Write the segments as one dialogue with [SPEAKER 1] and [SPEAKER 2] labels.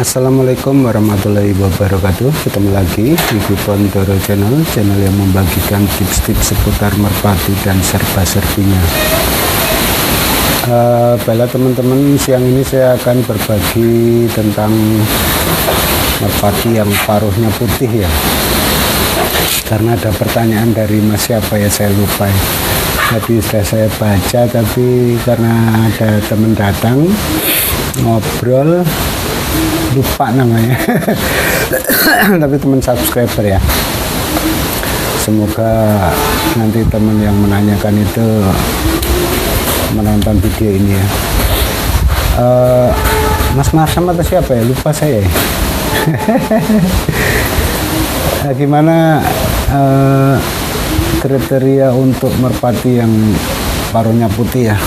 [SPEAKER 1] Assalamualaikum warahmatullahi wabarakatuh. Ketemu lagi di Pondoro Channel yang membagikan tips-tips seputar merpati dan serba-serbinya. Baiklah teman-teman, siang ini saya akan berbagi tentang merpati yang paruhnya putih ya. Karena ada pertanyaan dari Mas siapa ya, saya lupa ya. Tadi sudah saya baca, tapi karena ada teman datang ngobrol lupa namanya tapi teman subscriber ya, semoga nanti teman yang menanyakan itu menonton video ini ya. Mas Marsam atau siapa ya, lupa saya ya. Nah, gimana kriteria untuk merpati yang paruhnya putih ya?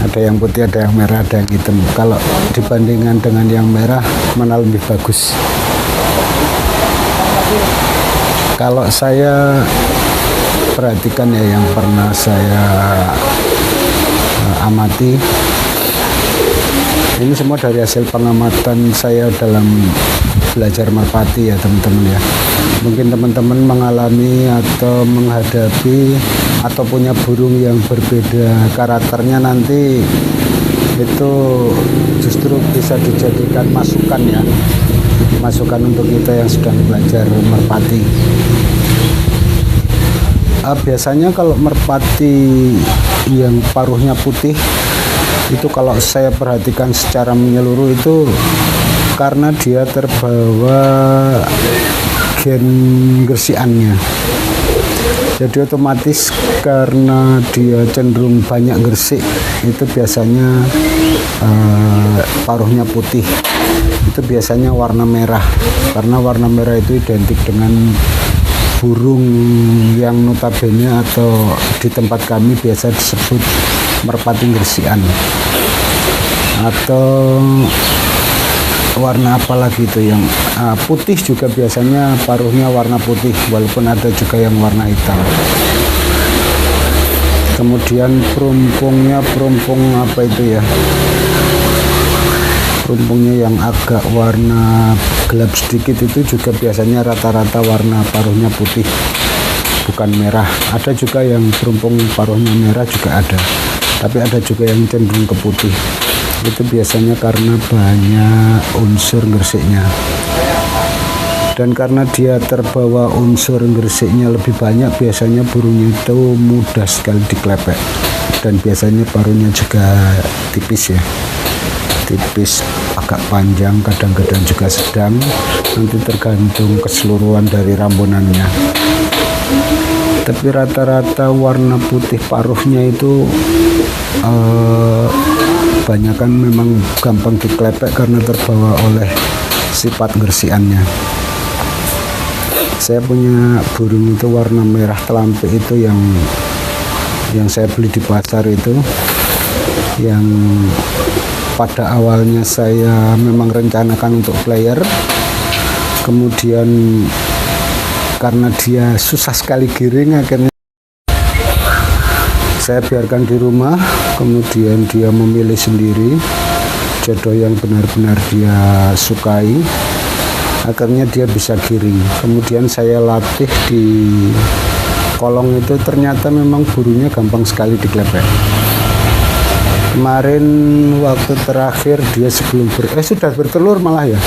[SPEAKER 1] Ada yang putih, ada yang merah, ada yang hitam. Kalau dibandingkan dengan yang merah, mana lebih bagus? Kalau saya perhatikan ya, yang pernah saya amati, ini semua dari hasil pengamatan saya dalam belajar merpati ya teman-teman ya. Mungkin teman-teman mengalami atau menghadapi atau punya burung yang berbeda karakternya, nanti itu justru bisa dijadikan masukan ya, masukan untuk kita yang sedang belajar merpati. Biasanya kalau merpati yang paruhnya putih itu, kalau saya perhatikan secara menyeluruh, itu karena dia terbawa gen gersiannya. Jadi otomatis karena dia cenderung banyak gersik, itu biasanya paruhnya putih. Itu biasanya warna merah, karena warna merah itu identik dengan burung yang notabene atau di tempat kami biasa disebut merpati gersian. Atau warna apa lagi itu yang putih juga, biasanya paruhnya warna putih, walaupun ada juga yang warna hitam. Kemudian perumpungnya, perumpung apa itu ya, perumpungnya yang agak warna gelap sedikit, itu juga biasanya rata-rata warna paruhnya putih, bukan merah. Ada juga yang perumpung paruhnya merah juga ada, tapi ada juga yang cenderung ke putih. Itu biasanya karena banyak unsur gersiknya, dan karena dia terbawa unsur gersiknya lebih banyak, biasanya burung itu mudah sekali diklepek, dan biasanya paruhnya juga tipis ya, tipis, agak panjang, kadang-kadang juga sedang, nanti tergantung keseluruhan dari rambunannya. Tapi rata-rata warna putih paruhnya itu kebanyakan memang gampang diklepek karena terbawa oleh sifat gersiannya. Saya punya burung itu warna merah telampik, itu yang saya beli di pasar itu, yang pada awalnya saya memang rencanakan untuk player, kemudian karena dia susah sekali giring, akhirnya saya biarkan di rumah, kemudian dia memilih sendiri jodoh yang benar-benar dia sukai, akhirnya dia bisa giring. Kemudian saya latih di kolong itu, ternyata memang burungnya gampang sekali diklepek. Kemarin waktu terakhir dia sebelum sudah bertelur malah ya,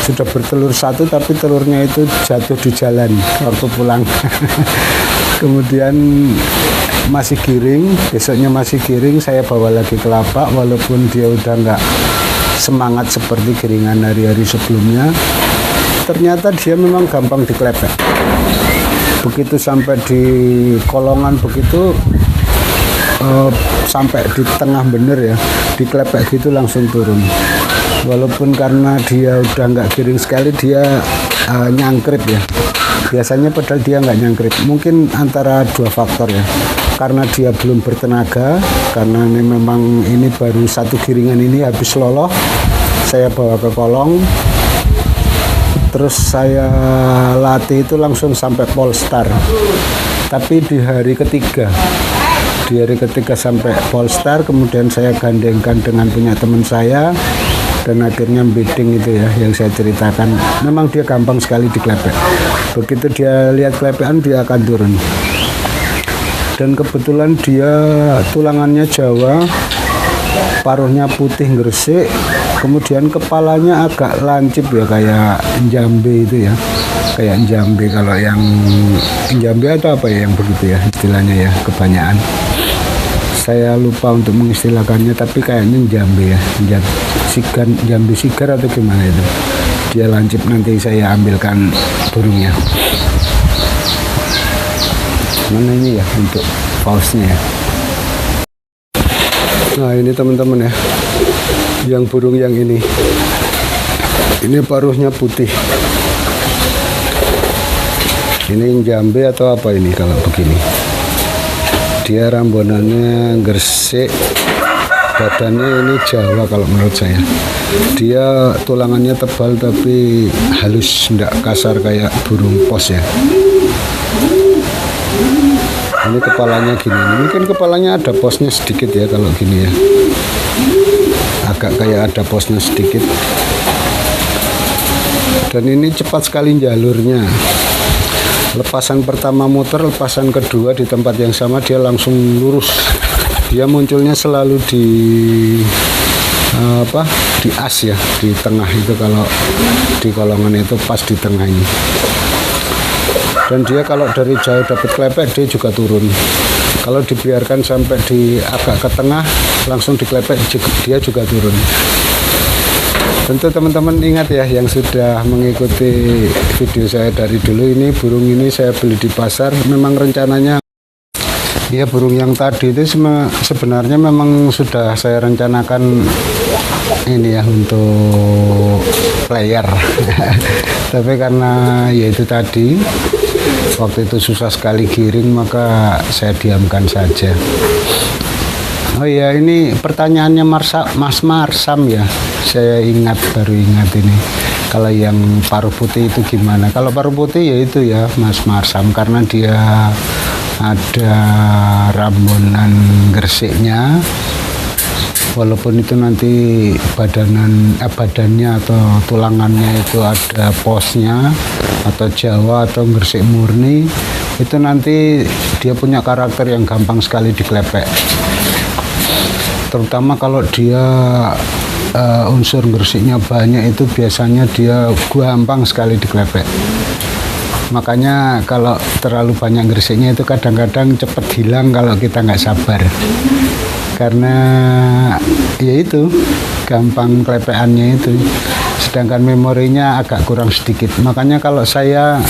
[SPEAKER 1] sudah bertelur satu, tapi telurnya itu jatuh di jalan waktu pulang. Kemudian masih giring, besoknya masih giring, saya bawa lagi ke lapak, walaupun dia udah nggak semangat seperti giringan hari-hari sebelumnya, ternyata dia memang gampang diklepek. Begitu sampai di kolongan, begitu sampai di tengah bener ya, diklepek gitu langsung turun. Walaupun karena dia udah nggak giring sekali, dia nyangkrip ya. Biasanya padahal dia nggak nyangkrip. Mungkin antara dua faktor ya, karena dia belum bertenaga, karena ini memang ini baru satu giringan ini habis loloh, saya bawa ke kolong, terus saya latih itu langsung sampai polestar. Tapi di hari ketiga sampai polestar, kemudian saya gandengkan dengan punya teman saya, dan akhirnya bidding itu ya yang saya ceritakan. Memang dia gampang sekali diklepek, begitu dia lihat kelepekan dia akan turun. Dan kebetulan dia tulangannya Jawa, paruhnya putih gresik, kemudian kepalanya agak lancip ya, kayak jambe itu ya, kayak jambe. Kalau yang jambe atau apa ya yang begitu ya istilahnya ya, kebanyakan saya lupa untuk mengistilahkannya, tapi kayaknya jambe ya, jambe sigar atau gimana itu. Dia lancip, nanti saya ambilkan burungnya. Mana ini ya untuk pausnya ya. Nah ini teman-teman ya, yang burung yang ini paruhnya putih. Ini jambe atau apa ini kalau begini? Dia rambonannya gresik, badannya ini Jawa kalau menurut saya. Dia tulangannya tebal tapi halus, tidak kasar kayak burung pos ya. Ini kepalanya gini, mungkin kepalanya ada posnya sedikit ya kalau gini ya, agak kayak ada posnya sedikit. Dan ini cepat sekali jalurnya. Lepasan pertama muter, lepasan kedua di tempat yang sama dia langsung lurus. Dia munculnya selalu di di as ya, di tengah itu. Kalau di kolongan itu pas di tengah ini. Dan dia kalau dari jauh dapat klepek dia juga turun. Kalau dibiarkan sampai di agak ke tengah langsung diklepek dia juga turun. Tentu teman-teman ingat ya yang sudah mengikuti video saya dari dulu, ini burung ini saya beli di pasar. Memang rencananya ya burung yang tadi itu sebenarnya memang sudah saya rencanakan ini ya untuk player. Tapi karena ya itu tadi waktu itu susah sekali giring, maka saya diamkan saja. Oh ya, ini pertanyaannya Mas Marsam ya, saya baru ingat ini. Kalau yang paruh putih itu gimana? Kalau paruh putih ya itu ya Mas Marsam, karena dia ada rambunan gersiknya. Walaupun itu nanti badannya atau tulangannya itu ada posnya atau Jawa atau gresik murni, itu nanti dia punya karakter yang gampang sekali diklepek. Terutama kalau dia unsur gersiknya banyak, itu biasanya dia gampang sekali diklepek. Makanya kalau terlalu banyak gersiknya itu kadang-kadang cepat hilang kalau kita nggak sabar. Karena ya itu gampang klepekannya itu, sedangkan memorinya agak kurang sedikit. Makanya kalau saya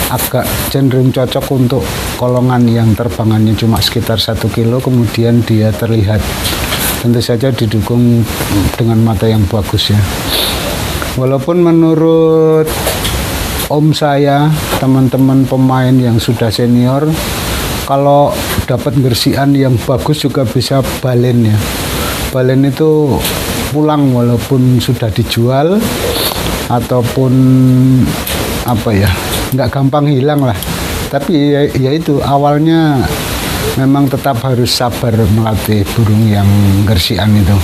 [SPEAKER 1] agak cenderung cocok untuk kolongan yang terbangannya cuma sekitar 1 kilo, kemudian dia terlihat, tentu saja didukung dengan mata yang bagus ya. Walaupun menurut om saya, teman-teman pemain yang sudah senior, kalau dapat gersian yang bagus juga bisa balen ya. Balen itu pulang walaupun sudah dijual ataupun apa ya, nggak gampang hilang lah. Tapi ya itu awalnya memang tetap harus sabar melatih burung yang gersian itu.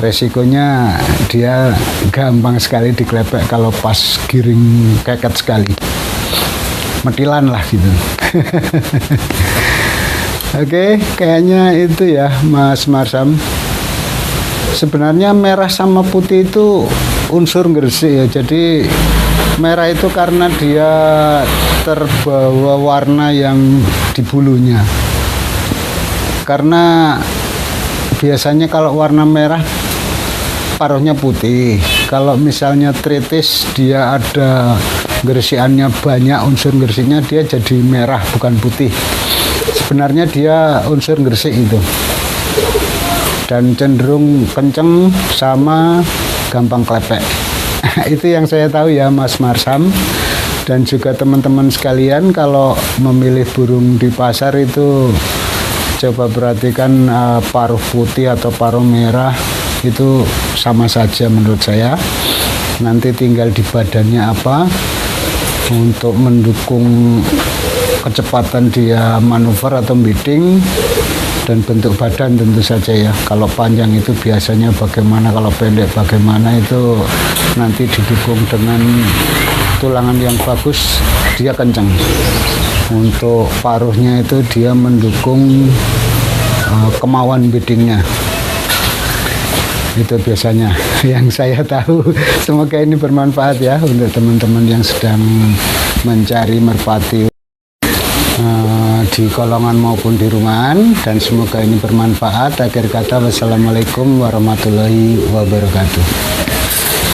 [SPEAKER 1] Resikonya dia gampang sekali diklepek kalau pas giring keket sekali. Metilan lah gitu. Oke, kayaknya itu ya Mas Marsam. Sebenarnya merah sama putih itu unsur gresik ya. Jadi merah itu karena dia terbawa warna yang di bulunya. Karena biasanya kalau warna merah paruhnya putih. Kalau misalnya tritis dia ada gersiannya banyak, unsur gersiknya dia jadi merah bukan putih. Sebenarnya dia unsur gersik itu. Dan cenderung kenceng sama gampang klepek. Itu yang saya tahu ya Mas Marsam. Dan juga teman-teman sekalian kalau memilih burung di pasar itu coba perhatikan paruh putih atau paruh merah itu sama saja menurut saya. Nanti tinggal di badannya apa untuk mendukung kecepatan dia manuver atau bidding. dan bentuk badan tentu saja ya. Kalau panjang itu biasanya bagaimana, kalau pendek bagaimana, itu nanti didukung dengan tulangan yang bagus, dia kencang. Untuk paruhnya itu dia mendukung kemauan breedingnya. Itu biasanya yang saya tahu. Semoga ini bermanfaat ya untuk teman-teman yang sedang mencari merpati di kolongan maupun di rumahan, dan semoga ini bermanfaat. Akhir kata, wassalamualaikum warahmatullahi wabarakatuh.